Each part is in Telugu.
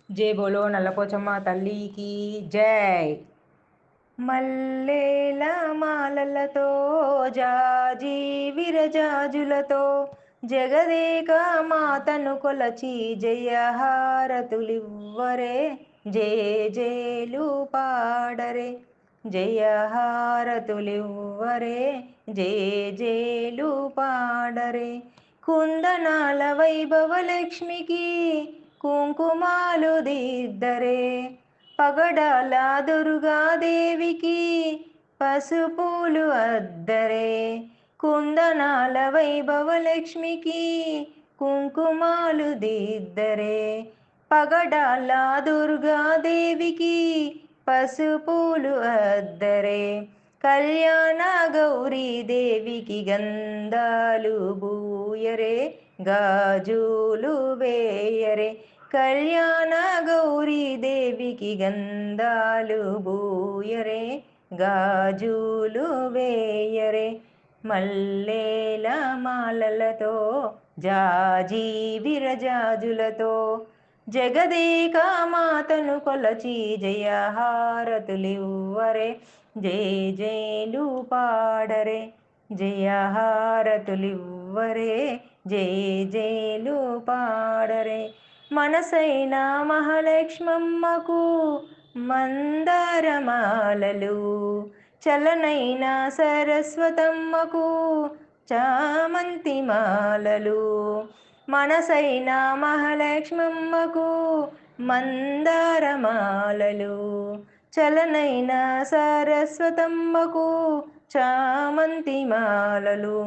జై బోలో నల్లపోచమ్మ తల్లికి జై. మల్లేల మాలలతో జాజి విరజాజులతో జగదేక మాతను కొలచి జయహారతులివ్వరే, జయ జేలు పాడరే. జయహారతులివ్వరే, జయ జేలు పాడరే. కుందనాల వైభవ లక్ష్మికి కుంకుమాలు దిద్దరే, పగడాల దుర్గాదేవికి పసుపులు అద్దరే. కుందనాల వైభవ లక్ష్మికి కుంకుమాలు దిద్దరే, పగడాల దుర్గాదేవికి పసుపులు అద్దరే. కళ్యాణ గౌరీ దేవికి గంధాలు బూయరే, గాజులు వేయరే. కళ్యాణ గౌరీ దేవికి గంధాలు బూయరే, గాజులు వేయరే. మల్లేల మాలలతో జాజి విరజాజులతో జగదేక మాతను కొలచి జయహారతులివ్వరే, జయ జేలు పాడరే. జయహారతులివ్వరే, జయ జేలు పాడరే. మనసైన మహాలక్ష్మమ్మకు మందారమాలలు, చలనైన సరస్వతమ్మకు చామంతి మాలలు. మనసైన మహాలక్ష్మమ్మకు మందారమాలలు, చలనైన సరస్వతమ్మకు చామంతి మాలలు.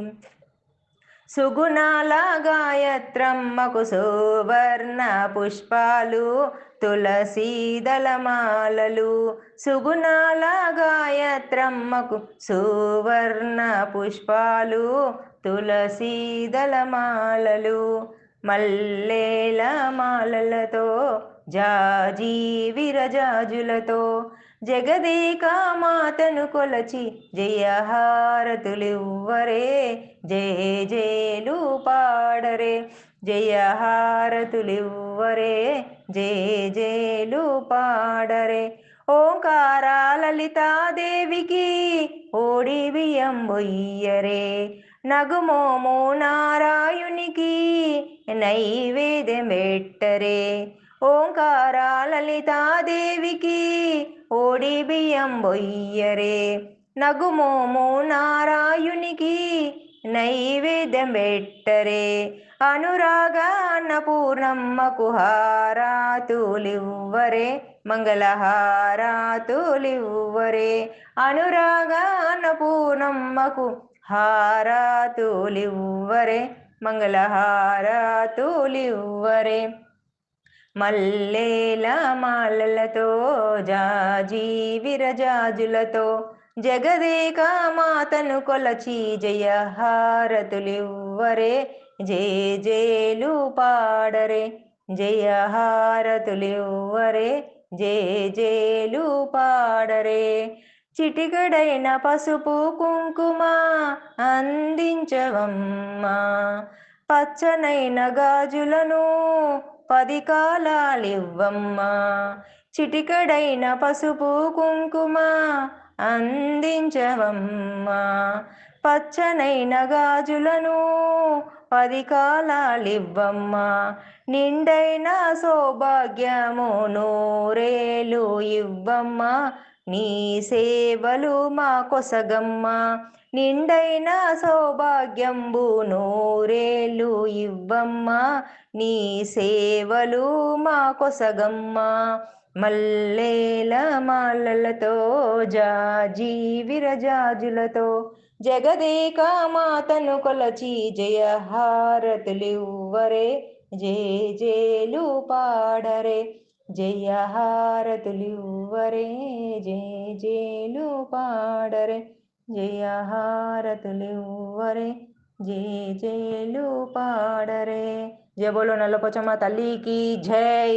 సుగుణాల గాయత్రమ్మకు సువర్ణ పుష్పాలు, తులసీ దళమాలలు. సుగుణాల గాయత్రమ్మకు సువర్ణ పుష్పాలు, తులసీ దళమాలలు. మల్లేల మాలలతో జాజి విరజాజులతో జగదేక మాతను కొలచి జయహారతులివ్వరే, జయ జేలు పాడరే. జయహారతులివ్వరే, జయ జేలు పాడరే. ఓంకార లలితాదేవికి ఓడి బియ్యం బొయ్యరే, నగుమోము నారాయునికి నైవేద్యం పెట్టరే. ఓంకార లలితాదేవికి ఓడి బియ్యం బొయ్యరే, నగుమోము నారాయునికి నైవేద్యం పెట్టరే. అనురాగ అన్నపూర్ణమ్మకు హారతులివ్వరే, మంగళహారతులివ్వరే. అనురాగ అన్నపూర్ణమ్మకు హారతులివ్వరే, మంగళహారతులివ్వరే. మల్లేల మాలలతో జాజి విరజాజులతో జగదేక మాతను కొలచి జయహారతులివ్వరే, జయ జేలు పాడరే. జయహారతులివ్వరే, జయ జేలు పాడరే. చిటికడైన పసుపు కుంకుమ అందించవమ్మా, పచ్చనైన గాజులను 10 కాలాలివ్వమ్మా. చిటికడైన పసుపు కుంకుమ అందించవమ్మా, పచ్చనైన గాజులను 10 కాలాలివ్వమ్మా. నిండైన సౌభాగ్యము నూరేలు ఇవ్వమ్మా, నీ సేవలు మా కొసగమ్మా. నిండైన సౌభాగ్యంబు నూరేలు ఇవ్వమ్మా, నీ సేవలు మా కొసగమ్మా. మల్లేల మాలలతో జాజి విరజాజులతో జగదేక మాతను కొలచి జయహారతులివ్వరే, జయ జేలు పాడరే. జయహారతులివ్వరే, జయ జేలు పాడరే. జయహారతులివ్వరే, జయ జేలు పాడరే. జయ బోలో నల్లపోచమ్మ తల్లికి జై.